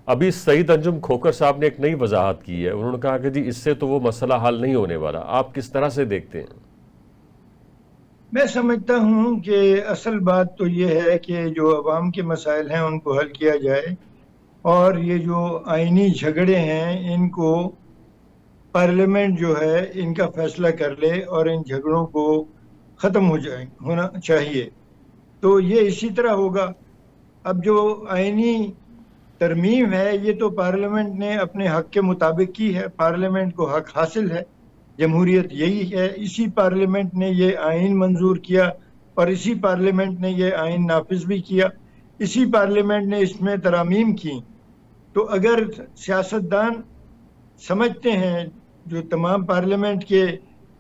ابھی سعید انجم کھوکر صاحب نے ایک نئی وضاحت کی ہے، انہوں نے کہا کہ جی اس سے تو وہ مسئلہ حل نہیں ہونے والا، آپ کس طرح سے دیکھتے ہیں؟ میں سمجھتا ہوں کہ اصل بات تو یہ ہے کہ جو عوام کے مسائل ہیں ان کو حل کیا جائے، اور یہ جو آئینی جھگڑے ہیں ان کو پارلیمنٹ جو ہے ان کا فیصلہ کر لے اور ان جھگڑوں کو ختم ہونا چاہیے، تو یہ اسی طرح ہوگا۔ اب جو آئینی ترمیم ہے یہ تو پارلیمنٹ نے اپنے حق کے مطابق کی ہے، پارلیمنٹ کو حق حاصل ہے، جمہوریت یہی ہے، اسی پارلیمنٹ نے یہ آئین منظور کیا اور اسی پارلیمنٹ نے یہ آئین نافذ بھی کیا، اسی پارلیمنٹ نے اس میں ترامیم کی۔ تو اگر سیاستدان سمجھتے ہیں جو تمام پارلیمنٹ کے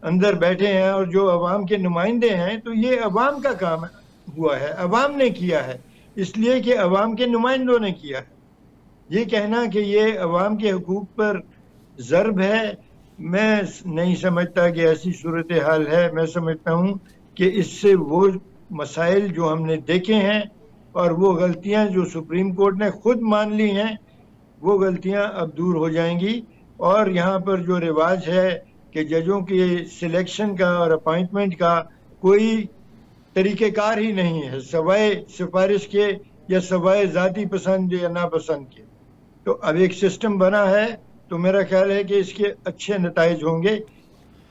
اندر بیٹھے ہیں اور جو عوام کے نمائندے ہیں، تو یہ عوام کا کام ہوا ہے، عوام نے کیا ہے، اس لیے کہ عوام کے نمائندوں نے کیا ہے۔ یہ کہنا کہ یہ عوام کے حقوق پر ضرب ہے، میں نہیں سمجھتا کہ ایسی صورتحال ہے۔ میں سمجھتا ہوں کہ اس سے وہ مسائل جو ہم نے دیکھے ہیں اور وہ غلطیاں جو سپریم کورٹ نے خود مان لی ہیں، وہ غلطیاں اب دور ہو جائیں گی، اور یہاں پر جو رواج ہے کہ ججوں کی سلیکشن کا اور اپائنٹمنٹ کا کوئی طریقہ کار ہی نہیں ہے سوائے سفارش کے یا سوائے ذاتی پسند یا ناپسند کے، تو اب ایک سسٹم بنا ہے، تو میرا خیال ہے کہ اس کے اچھے نتائج ہوں گے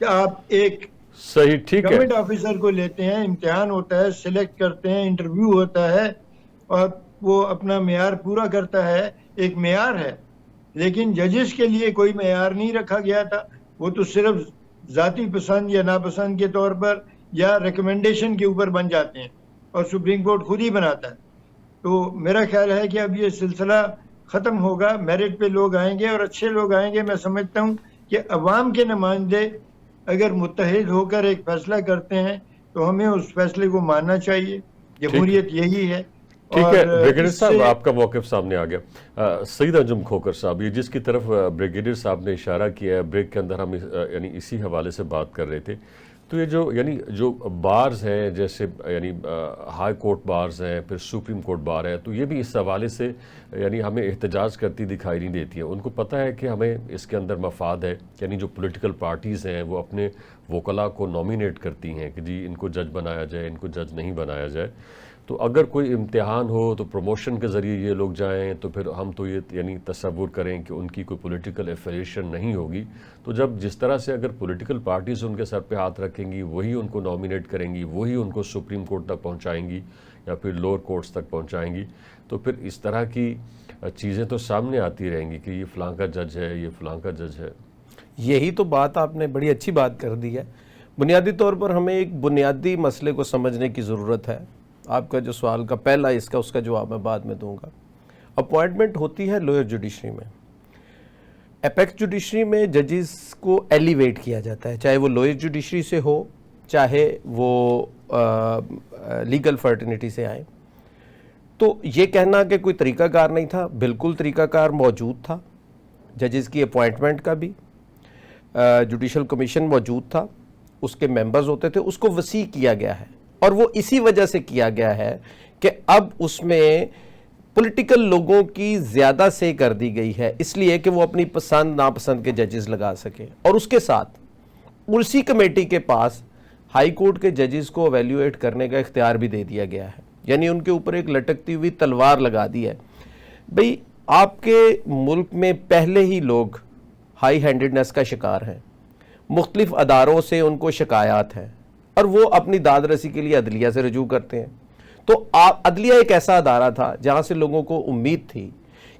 کہ آپ ایک صحیح، ٹھیک ہے، گورنمنٹ آفیسر کو لیتے ہیں، امتحان ہوتا ہے، سلیکٹ کرتے ہیں، انٹرویو ہوتا ہے اور وہ اپنا معیار پورا کرتا ہے، ایک معیار ہے، لیکن ججز کے لیے کوئی معیار نہیں رکھا گیا تھا، وہ تو صرف ذاتی پسند یا ناپسند کے طور پر یا ریکمنڈیشن کے اوپر بن جاتے ہیں، اور سپریم کورٹ خود ہی بناتا ہے۔ تو میرا خیال ہے کہ اب یہ سلسلہ ختم ہوگا، میرٹ پہ لوگ آئیں گے اور اچھے لوگ آئیں گے۔ میں سمجھتا ہوں کہ عوام کے نمائندے اگر متحد ہو کر ایک فیصلہ کرتے ہیں تو ہمیں اس فیصلے کو ماننا چاہیے، جمہوریت یہی ہے۔ ٹھیک ہے بریگیڈیئر صاحب، آپ کا موقف سامنے آ گیا۔ سعید انجم کھوکر صاحب، یہ جس کی طرف بریگیڈیئر صاحب نے اشارہ کیا ہے، بریک کے اندر ہم یعنی اسی حوالے سے بات کر رہے تھے، تو یہ جو بارز ہیں، جیسے یعنی ہائی کورٹ بارز ہیں، پھر سپریم کورٹ بار ہے، تو یہ بھی اس حوالے سے یعنی ہمیں احتجاج کرتی دکھائی نہیں دیتی ہیں۔ ان کو پتہ ہے کہ ہمیں اس کے اندر مفاد ہے، یعنی جو پولیٹیکل پارٹیز ہیں وہ اپنے وکلاء کو نامینیٹ کرتی ہیں کہ جی ان کو جج بنایا جائے، ان کو جج نہیں بنایا جائے، تو اگر کوئی امتحان ہو تو پروموشن کے ذریعے یہ لوگ جائیں، تو پھر ہم تو یہ یعنی تصور کریں کہ ان کی کوئی پولیٹیکل ایفیلیشن نہیں ہوگی، تو جب جس طرح سے اگر پولیٹیکل پارٹیز ان کے سر پہ ہاتھ رکھیں گی، وہی ان کو نامینیٹ کریں گی، وہی ان کو سپریم کورٹ تک پہنچائیں گی یا پھر لوور کورٹس تک پہنچائیں گی، تو پھر اس طرح کی چیزیں تو سامنے آتی رہیں گی کہ یہ فلاں کا جج ہے، یہ فلاں کا جج ہے۔ یہی تو بات آپ نے بڑی اچھی بات کر دی ہے۔ بنیادی طور پر ہمیں ایک بنیادی مسئلے کو سمجھنے کی ضرورت ہے۔ آپ کا جو سوال کا پہلا اس کا جواب میں بعد میں دوں گا۔ اپوائنٹمنٹ ہوتی ہے لوئر جوڈیشری میں، اپیکس جوڈیشری میں ججز کو ایلیویٹ کیا جاتا ہے، چاہے وہ لوئر جوڈیشری سے ہو، چاہے وہ لیگل فرٹرنیٹی سے آئیں۔ تو یہ کہنا کہ کوئی طریقہ کار نہیں تھا، بالکل طریقہ کار موجود تھا، ججز کی اپوائنٹمنٹ کا بھی، جوڈیشل کمیشن موجود تھا، اس کے ممبرز ہوتے تھے، اس کو وسیع کیا گیا ہے، اور وہ اسی وجہ سے کیا گیا ہے کہ اب اس میں پولیٹیکل لوگوں کی زیادہ سے کر دی گئی ہے، اس لیے کہ وہ اپنی پسند ناپسند کے ججز لگا سکیں، اور اس کے ساتھ اسی کمیٹی کے پاس ہائی کورٹ کے ججز کو ایویلیویٹ کرنے کا اختیار بھی دے دیا گیا ہے، یعنی ان کے اوپر ایک لٹکتی ہوئی تلوار لگا دی ہے۔ بھئی آپ کے ملک میں پہلے ہی لوگ ہائی ہینڈڈنس کا شکار ہیں، مختلف اداروں سے ان کو شکایات ہیں، اور وہ اپنی داد رسی کے لیے عدلیہ سے رجوع کرتے ہیں۔ تو عدلیہ ایک ایسا ادارہ تھا جہاں سے لوگوں کو امید تھی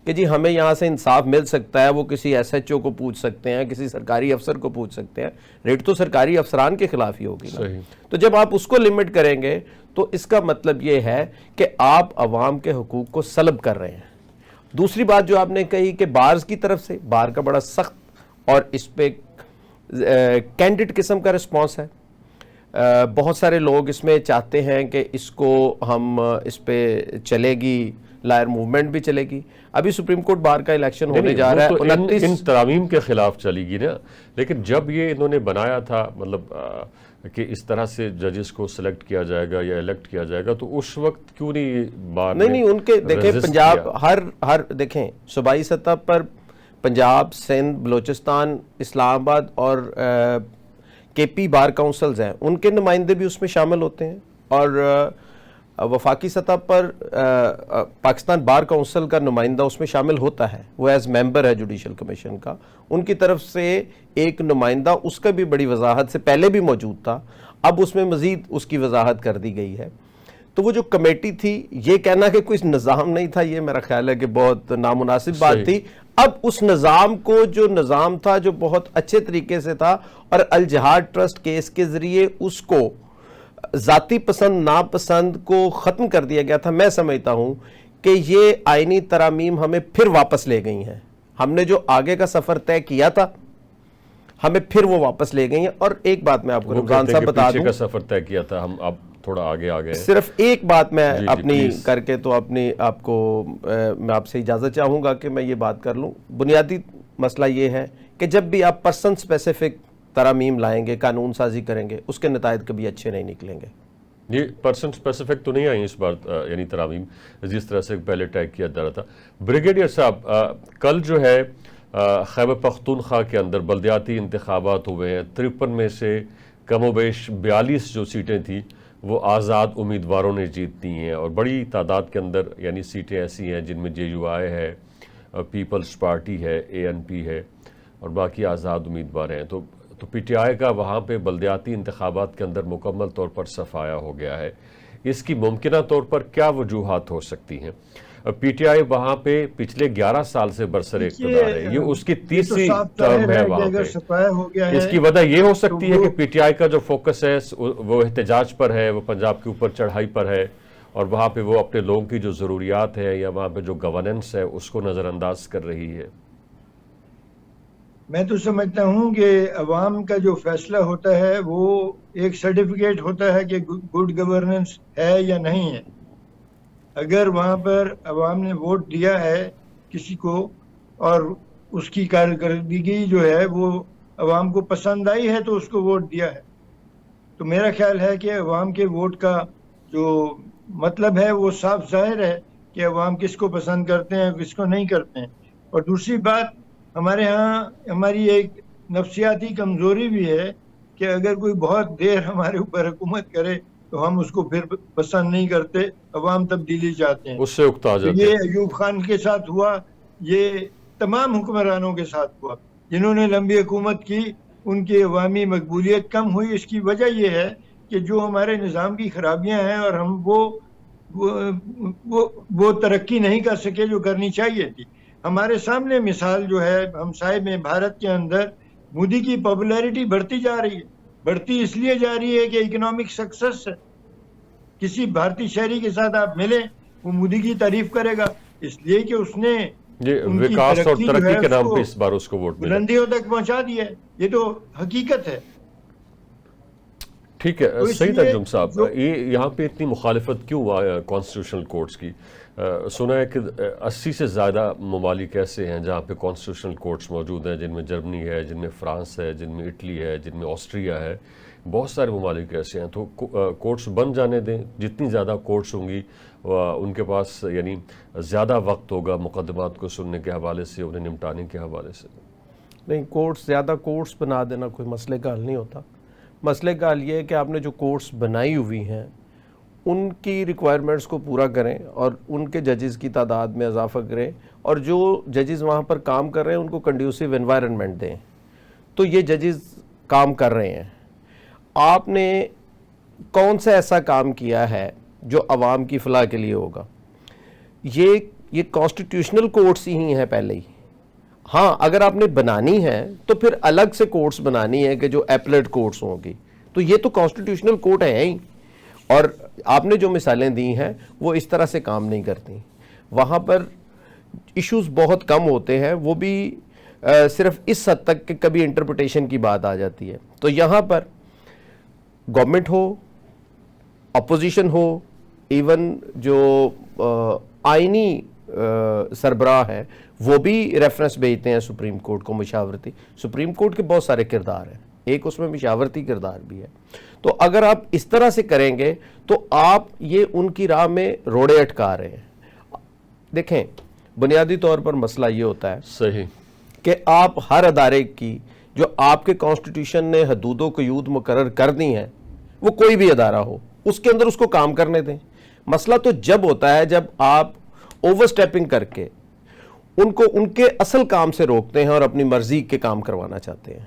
کہ کہ جی ہمیں یہاں سے انصاف مل سکتا ہے، وہ کسی ایس ایچ او کو پوچھ سکتے ہیں، کسی سرکاری افسر کو پوچھ سکتے ہیں، ریٹ تو سرکاری افسران کے خلاف ہی ہوگی نا۔ تو جب آپ اس کو لمٹ کریں گے تو اس کا مطلب یہ ہے کہ آپ عوام کے حقوق کو سلب کر رہے ہیں۔ دوسری بات جو آپ نے کہی کہ بارز کی طرف سے، بار کا بڑا سخت اور اس پہ کینڈیڈ قسم کا رسپانس ہے۔ بہت سارے لوگ اس میں چاہتے ہیں کہ اس کو ہم اس پہ چلے گی، لائر موومنٹ بھی چلے گی۔ ابھی سپریم کورٹ بار کا الیکشن ہونے جا رہا ہے، ان ترامیم کے خلاف چلی گی نا، لیکن جب یہ انہوں نے بنایا تھا مطلب کہ اس طرح سے ججز کو سلیکٹ کیا جائے گا یا الیکٹ کیا جائے گا، تو اس وقت کیوں نہیں بار نہیں ان کے دیکھیں پنجاب ہر دیکھیں صوبائی سطح پر پنجاب، سندھ، بلوچستان، اسلام آباد اور کے پی بار کونسلز ہیں، ان کے نمائندے بھی اس میں شامل ہوتے ہیں، اور وفاقی سطح پر پاکستان بار کونسل کا نمائندہ اس میں شامل ہوتا ہے، وہ ایز ممبر ہے جوڈیشل کمیشن کا، ان کی طرف سے ایک نمائندہ، اس کا بھی بڑی وضاحت سے پہلے بھی موجود تھا، اب اس میں مزید اس کی وضاحت کر دی گئی ہے۔ تو وہ جو کمیٹی تھی، یہ کہنا کہ کوئی نظام نہیں تھا، یہ میرا خیال ہے کہ بہت نامناسب بات تھی۔ اب اس نظام کو، جو نظام تھا جو بہت اچھے طریقے سے تھا، اور الجہاد ٹرسٹ کیس کے ذریعے اس کو ذاتی پسند ناپسند کو ختم کر دیا گیا تھا، میں سمجھتا ہوں کہ یہ آئینی ترامیم ہمیں پھر واپس لے گئی ہیں۔ ہم نے جو آگے کا سفر طے کیا تھا، ہمیں پھر وہ واپس لے گئی ہیں۔ اور ایک بات میں آپ کو رمضان صاحب بتا دوں، کا سفر طے کیا تھا، ہم اب تھوڑا آگے آ گئے، صرف ایک بات میں اپنی کر کے تو میں آپ سے اجازت چاہوں گا کہ میں یہ بات کر لوں۔ بنیادی مسئلہ یہ ہے کہ جب بھی آپ پرسن سپیسیفک ترامیم لائیں گے، قانون سازی کریں گے، اس کے نتائج کبھی اچھے نہیں نکلیں گے۔ یہ پرسن سپیسیفک تو نہیں آئی اس بار، یعنی ترامیم جس طرح سے پہلے ٹیگ کیا جا رہا تھا۔ بریگیڈیئر صاحب، کل جو ہے خیبر پختونخوا کے اندر بلدیاتی انتخابات ہوئے ہیں، 53 میں سے کم و بیش 42 جو سیٹیں تھیں وہ آزاد امیدواروں نے جیتتی ہیں، اور بڑی تعداد کے اندر یعنی سیٹیں ایسی ہیں جن میں جے یو آئی ہے، پیپلز پارٹی ہے، اے این پی ہے، اور باقی آزاد امیدوار ہیں۔ تو پی ٹی آئی کا وہاں پہ بلدیاتی انتخابات کے اندر مکمل طور پر صفایا ہو گیا ہے۔ اس کی ممکنہ طور پر کیا وجوہات ہو سکتی ہیں؟ پی ٹی آئی وہاں پہ پچھلے 11 سال سے برسر اقتدار ہے، یہ اس کی تیسری ٹرم ہے وہاں پہ۔ اس کی وجہ یہ ہو سکتی ہے کہ پی ٹی آئی کا جو فوکس ہے وہ احتجاج پر ہے، وہ پنجاب کے اوپر چڑھائی پر ہے، اور وہاں پہ وہ اپنے لوگوں کی جو ضروریات ہے یا وہاں پہ جو گورننس ہے اس کو نظر انداز کر رہی ہے۔ میں تو سمجھتا ہوں کہ عوام کا جو فیصلہ ہوتا ہے وہ ایک سرٹیفکیٹ ہوتا ہے کہ گڈ گورننس ہے یا نہیں ہے۔ اگر وہاں پر عوام نے ووٹ دیا ہے کسی کو اور اس کی کارکردگی جو ہے وہ عوام کو پسند آئی ہے تو اس کو ووٹ دیا ہے، تو میرا خیال ہے کہ عوام کے ووٹ کا جو مطلب ہے وہ صاف ظاہر ہے کہ عوام کس کو پسند کرتے ہیں کس کو نہیں کرتے ہیں۔ اور دوسری بات، ہمارے ہاں ہماری ایک نفسیاتی کمزوری بھی ہے کہ اگر کوئی بہت دیر ہمارے اوپر حکومت کرے تو ہم اس کو پھر پسند نہیں کرتے، عوام تبدیلی چاہتے ہیں، اس سے اکتا جاتے ہیں۔ یہ ایوب خان کے ساتھ ہوا، یہ تمام حکمرانوں کے ساتھ ہوا جنہوں نے لمبی حکومت کی، ان کی عوامی مقبولیت کم ہوئی۔ اس کی وجہ یہ ہے کہ جو ہمارے نظام کی خرابیاں ہیں اور ہم وہ ترقی نہیں کر سکے جو کرنی چاہیے تھی۔ ہمارے سامنے مثال جو ہے ہمسائے میں بھارت کے اندر مودی کی پاپولیرٹی بڑھتی جا رہی ہے، بڑھتی اس لیے جا رہی ہے کہ اکنامک سکسس ہے۔ کسی بھارتی شہری کے ساتھ آپ ملیں وہ مودی کی تعریف کرے گا، اس لیے کہ اس نے وکاس اور ترقی کے نام پہ اس بار اس کو ووٹ ملا، بلندیوں تک پہنچا دیا ہے۔ یہ تو حقیقت ہے۔ ٹھیک ہے، صحیح تھا جم صاحب، یہاں پہ اتنی مخالفت کیوں کانسٹیٹیوشنل کورٹس کی؟ سنا ہے کہ 80 سے زیادہ ممالک ایسے ہیں جہاں پہ کانسٹیٹیوشنل کورٹس موجود ہیں، جن میں جرمنی ہے، جن میں فرانس ہے، جن میں اٹلی ہے، جن میں آسٹریا ہے، بہت سارے ممالک ایسے ہیں۔ تو کورٹس بن جانے دیں، جتنی زیادہ کورٹس ہوں گی ان کے پاس یعنی زیادہ وقت ہوگا مقدمات کو سننے کے حوالے سے، انہیں نمٹانے کے حوالے سے۔ نہیں، زیادہ کورٹس بنا دینا کوئی مسئلے کا حل نہیں ہوتا۔ مسئلے کا حل یہ ہے کہ آپ نے جو کورٹس بنائی ہوئی ہیں ان کی ریکوائرمنٹس کو پورا کریں اور ان کے ججز کی تعداد میں اضافہ کریں، اور جو ججز وہاں پر کام کر رہے ہیں ان کو کنڈیوسیو انوائرنمنٹ دیں، تو یہ ججز کام کر رہے ہیں۔ آپ نے کون سا ایسا کام کیا ہے جو عوام کی فلاح کے لیے ہوگا؟ یہ یہ کانسٹیٹیوشنل کورٹس ہی ہیں پہلے ہی. ہاں اگر آپ نے بنانی ہے تو پھر الگ سے کورٹس بنانی ہے کہ جو ایپلیٹ کورٹس ہوں گی, تو یہ تو کانسٹیٹیوشنل کورٹ ہے ہی. اور آپ نے جو مثالیں دی ہیں وہ اس طرح سے کام نہیں کرتی. وہاں پر ایشوز بہت کم ہوتے ہیں, وہ بھی صرف اس حد تک کہ کبھی انٹرپریٹیشن کی بات آ جاتی ہے. تو یہاں پر گورنمنٹ ہو, اپوزیشن ہو, ایون جو آئینی سربراہ ہے وہ بھی ریفرنس بھیجتے ہیں سپریم کورٹ کو مشاورتی. سپریم کورٹ کے بہت سارے کردار ہیں, ایک اس میں مشاورتی کردار بھی ہے. تو اگر آپ اس طرح سے کریں گے تو آپ یہ ان کی راہ میں روڑے اٹکا رہے ہیں. دیکھیں بنیادی طور پر مسئلہ یہ ہوتا ہے صحیح کہ آپ ہر ادارے کی جو آپ کے کانسٹیٹیوشن نے حدود و قیود مقرر کر دی ہیں, وہ کوئی بھی ادارہ ہو, اس کے اندر اس کو کام کرنے دیں. مسئلہ تو جب ہوتا ہے جب آپ اوور سٹیپنگ کر کے ان کو ان کے اصل کام سے روکتے ہیں اور اپنی مرضی کے کام کروانا چاہتے ہیں.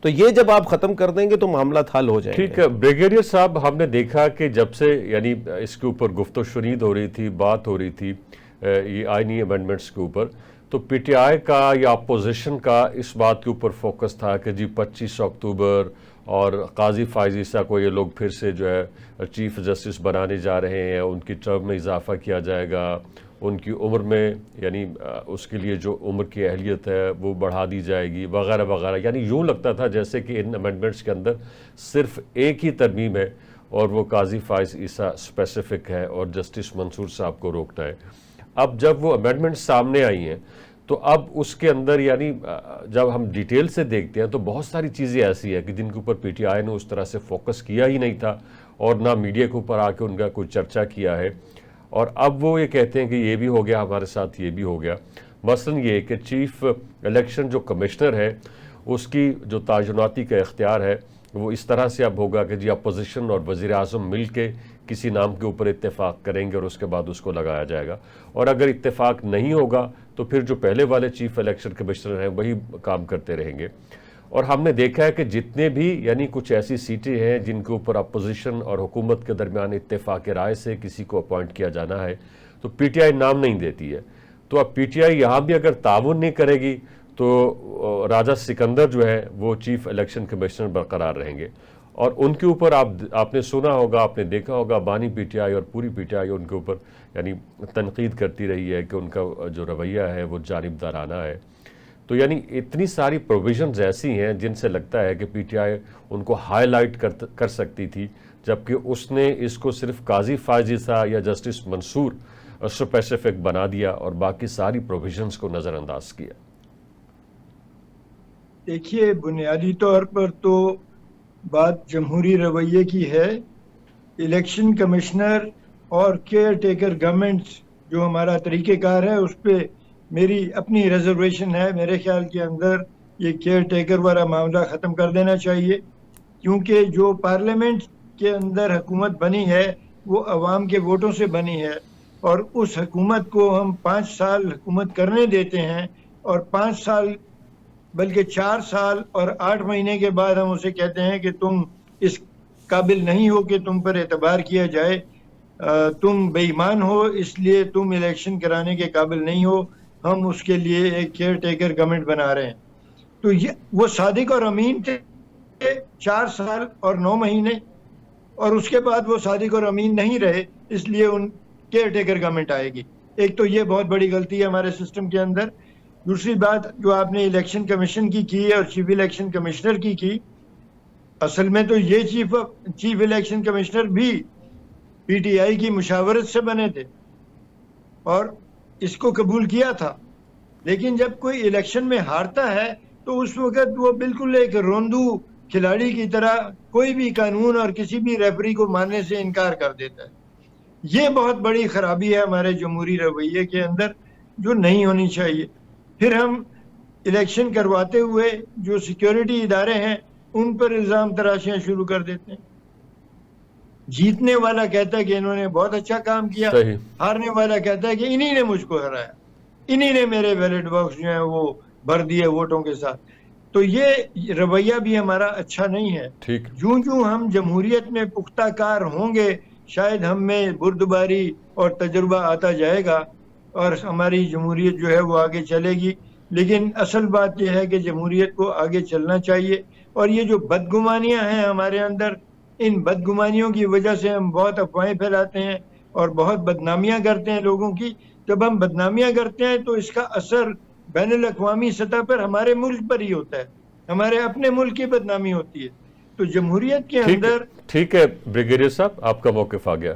تو یہ جب آپ ختم کر دیں گے تو معاملات حل ہو جائیں گے. ٹھیک ہے بریگیڈیئر صاحب, ہم نے دیکھا کہ جب سے یعنی اس کے اوپر گفت و شنید ہو رہی تھی, بات ہو رہی تھی یہ آئینی امینڈمنٹس کے اوپر, تو پی ٹی آئی کا یا اپوزیشن کا اس بات کے اوپر فوکس تھا کہ جی 25 اکتوبر اور قاضی فائز عیسیٰ کو یہ لوگ پھر سے جو ہے چیف جسٹس بنانے جا رہے ہیں, ان کی ٹرم میں اضافہ کیا جائے گا, ان کی عمر میں یعنی اس کے لیے جو عمر کی اہلیت ہے وہ بڑھا دی جائے گی وغیرہ وغیرہ. یعنی یوں لگتا تھا جیسے کہ ان امینڈمنٹس کے اندر صرف ایک ہی ترمیم ہے اور وہ قاضی فائز عیسیٰ اسپیسیفک ہے اور جسٹس منصور صاحب کو روکنا ہے. اب جب وہ امینڈمنٹس سامنے آئی ہیں تو اب اس کے اندر یعنی جب ہم ڈیٹیل سے دیکھتے ہیں تو بہت ساری چیزیں ایسی ہیں کہ جن کے اوپر پی ٹی آئی نے اس طرح سے فوکس کیا ہی نہیں تھا اور نہ میڈیا کے اوپر آ کے ان کا کوئی چرچا کیا ہے. اور اب وہ یہ کہتے ہیں کہ یہ بھی ہو گیا ہمارے ساتھ, یہ بھی ہو گیا. مثلا یہ کہ چیف الیکشن جو کمشنر ہے اس کی جو تعیناتی کا اختیار ہے وہ اس طرح سے اب ہوگا کہ جی اپوزیشن اور وزیر اعظم مل کے کسی نام کے اوپر اتفاق کریں گے اور اس کے بعد اس کو لگایا جائے گا. اور اگر اتفاق نہیں ہوگا تو پھر جو پہلے والے چیف الیکشن کمشنر ہیں وہی کام کرتے رہیں گے. اور ہم نے دیکھا ہے کہ جتنے بھی یعنی کچھ ایسی سیٹیں ہیں جن کے اوپر اپوزیشن اور حکومت کے درمیان اتفاق رائے سے کسی کو اپوائنٹ کیا جانا ہے تو پی ٹی آئی نام نہیں دیتی ہے. تو اب پی ٹی آئی یہاں بھی اگر تعاون نہیں کرے گی تو راجہ سکندر جو ہے وہ چیف الیکشن کمشنر برقرار رہیں گے. اور ان کے اوپر آپ نے سنا ہوگا, آپ نے دیکھا ہوگا, بانی پی ٹی آئی اور پوری پی ٹی آئی ان کے اوپر یعنی تنقید کرتی رہی ہے کہ ان کا جو رویہ ہے وہ جانبدارانہ ہے. تو یعنی اتنی ساری پروویژنز ایسی ہیں جن سے لگتا ہے کہ پی ٹی آئی ان کو ہائی لائٹ کر سکتی تھی, جبکہ اس نے اس کو صرف قاضی فائز عیسیٰ یا جسٹس منصور اسپیسیفک بنا دیا اور باقی ساری پروویژنز کو نظر انداز کیا. دیکھیے بنیادی طور پر تو بات جمہوری رویے کی ہے. الیکشن کمشنر اور کیئر ٹیکر گورنمنٹ جو ہمارا طریقہ کار ہے اس پہ میری اپنی ریزرویشن ہے. میرے خیال کے اندر یہ کیئر ٹیکر والا معاملہ ختم کر دینا چاہیے, کیونکہ جو پارلیمنٹ کے اندر حکومت بنی ہے وہ عوام کے ووٹوں سے بنی ہے, اور اس حکومت کو ہم 5 سال حکومت کرنے دیتے ہیں اور 5 سال بلکہ 4 سال اور 8 مہینے کے بعد ہم اسے کہتے ہیں کہ تم اس قابل نہیں ہو کہ تم پر اعتبار کیا جائے, تم بے ایمان ہو اس لیے تم الیکشن کرانے کے قابل نہیں ہو, ہم اس کے لیے ایک کیئر ٹیکر گورنمنٹ بنا رہے ہیں. تو یہ وہ صادق اور امین تھے 4 سال اور 9 مہینے, اور اس کے بعد وہ صادق اور امین نہیں رہے, اس لیے ان کیئر ٹیکر گورنمنٹ آئے گی. ایک تو یہ بہت بڑی غلطی ہے ہمارے سسٹم کے اندر. دوسری بات جو آپ نے الیکشن کمیشن کی اور چیف الیکشن کمشنر کی, اصل میں تو یہ چیف الیکشن کمشنر بھی پی ٹی آئی کی مشاورت سے بنے تھے اور اس کو قبول کیا تھا, لیکن جب کوئی الیکشن میں ہارتا ہے تو اس وقت وہ بالکل ایک روندو کھلاڑی کی طرح کوئی بھی قانون اور کسی بھی ریفری کو ماننے سے انکار کر دیتا ہے. یہ بہت بڑی خرابی ہے ہمارے جمہوری رویے کے اندر جو نہیں ہونی چاہیے. پھر ہم الیکشن کرواتے ہوئے جو سیکیورٹی ادارے ہیں ان پر الزام تراشیاں شروع کر دیتے ہیں. جیتنے والا کہتا ہے کہ انہوں نے بہت اچھا کام کیا, ہارنے والا کہتا ہے کہ انہی نے مجھ کو ہرایا, انہی نے میرے بیلٹ باکس جو ہیں وہ بھر دیے ووٹوں کے ساتھ. تو یہ رویہ بھی ہمارا اچھا نہیں ہے. جوں ہم جمہوریت میں پختہ کار ہوں گے شاید ہم میں بردباری اور تجربہ آتا جائے گا, اور ہماری جمہوریت جو ہے وہ آگے چلے گی. لیکن اصل بات یہ ہے کہ جمہوریت کو آگے چلنا چاہیے. اور یہ جو بدگمانیاں ہیں ہمارے اندر، ان بدگمانیوں کی وجہ سے ہم بہت افواہیں پھیلاتے ہیں اور بہت بدنامیاں کرتے ہیں لوگوں کی. جب ہم بدنامیاں کرتے ہیں تو اس کا اثر بین الاقوامی سطح پر ہمارے ملک پر ہی ہوتا ہے، ہمارے اپنے ملک کی بدنامی ہوتی ہے. تو جمہوریت کے اندر ٹھیک ہے بریگیڈیئر صاحب، آپ کا موقف آ گیا.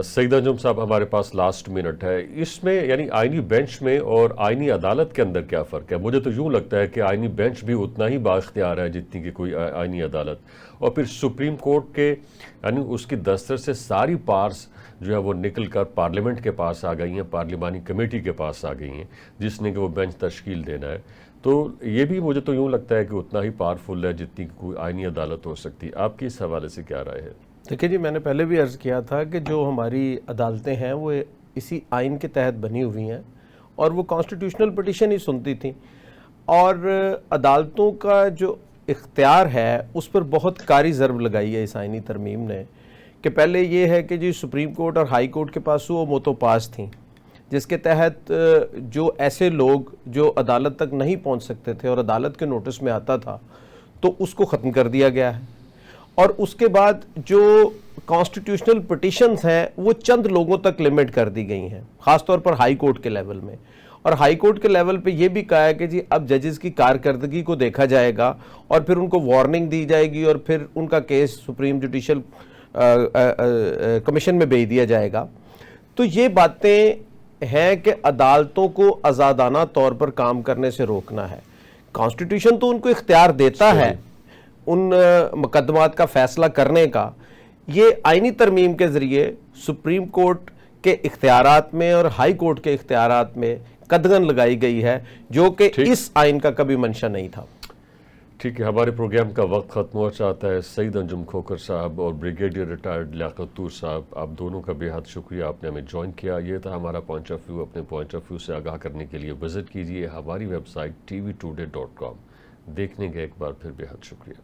سعید انجم صاحب، ہمارے پاس لاسٹ منٹ ہے. اس میں یعنی آئینی بینچ میں اور آئینی عدالت کے اندر کیا فرق ہے؟ مجھے تو یوں لگتا ہے کہ آئینی بینچ بھی اتنا ہی بااختیار ہے جتنی کہ کوئی آئینی عدالت. اور پھر سپریم کورٹ کے یعنی اس کی دستر سے ساری پارس جو ہے وہ نکل کر پارلیمنٹ کے پاس آ گئی ہیں، پارلیمانی کمیٹی کے پاس آ گئی ہیں، جس نے کہ وہ بینچ تشکیل دینا ہے. تو یہ بھی مجھے تو یوں لگتا ہے کہ اتنا ہی پاورفل ہے جتنی کوئی آئینی عدالت ہو سکتی. آپ کی اس حوالے سے کیا رائے ہے؟ دیکھیں جی، میں نے پہلے بھی عرض کیا تھا کہ جو ہماری عدالتیں ہیں وہ اسی آئین کے تحت بنی ہوئی ہیں اور وہ کانسٹیٹیوشنل پٹیشن ہی سنتی تھیں. اور عدالتوں کا جو اختیار ہے اس پر بہت کاری ضرب لگائی ہے اس آئینی ترمیم نے، کہ پہلے یہ ہے کہ جی سپریم کورٹ اور ہائی کورٹ کے پاس وہ موتو پاس تھیں، جس کے تحت جو ایسے لوگ جو عدالت تک نہیں پہنچ سکتے تھے اور عدالت کے نوٹس میں آتا تھا تو اس کو ختم کر دیا گیا ہے. اور اس کے بعد جو کانسٹیٹیوشنل پٹیشنز ہیں وہ چند لوگوں تک لمٹ کر دی گئی ہیں، خاص طور پر ہائی کورٹ کے لیول میں. اور ہائی کورٹ کے لیول پہ یہ بھی کہا ہے کہ جی اب ججز کی کارکردگی کو دیکھا جائے گا اور پھر ان کو وارننگ دی جائے گی اور پھر ان کا کیس سپریم جوڈیشل کمیشن میں بھیج دیا جائے گا. تو یہ باتیں ہیں کہ عدالتوں کو آزادانہ طور پر کام کرنے سے روکنا ہے. کانسٹیٹیوشن تو ان کو اختیار دیتا ہے ان مقدمات کا فیصلہ کرنے کا. یہ آئینی ترمیم کے ذریعے سپریم کورٹ کے اختیارات میں اور ہائی کورٹ کے اختیارات میں قدغن لگائی گئی ہے، جو کہ اس آئین کا کبھی منشا نہیں تھا. ٹھیک ہے، ہمارے پروگرام کا وقت ختم ہو چاہتا ہے. سعید انجم کھوکھر صاحب اور بریگیڈیئر ریٹائرڈ لیاقت طور صاحب، آپ دونوں کا بے حد شکریہ، آپ نے ہمیں جوائن کیا. یہ تھا ہمارا پوائنٹ آف ویو. اپنے پوائنٹ آف ویو سے آگاہ کرنے کے لیے وزٹ کیجیے ہماری ویب سائٹ tv2day.com. دیکھنے کے ایک بار پھر بے حد شکریہ.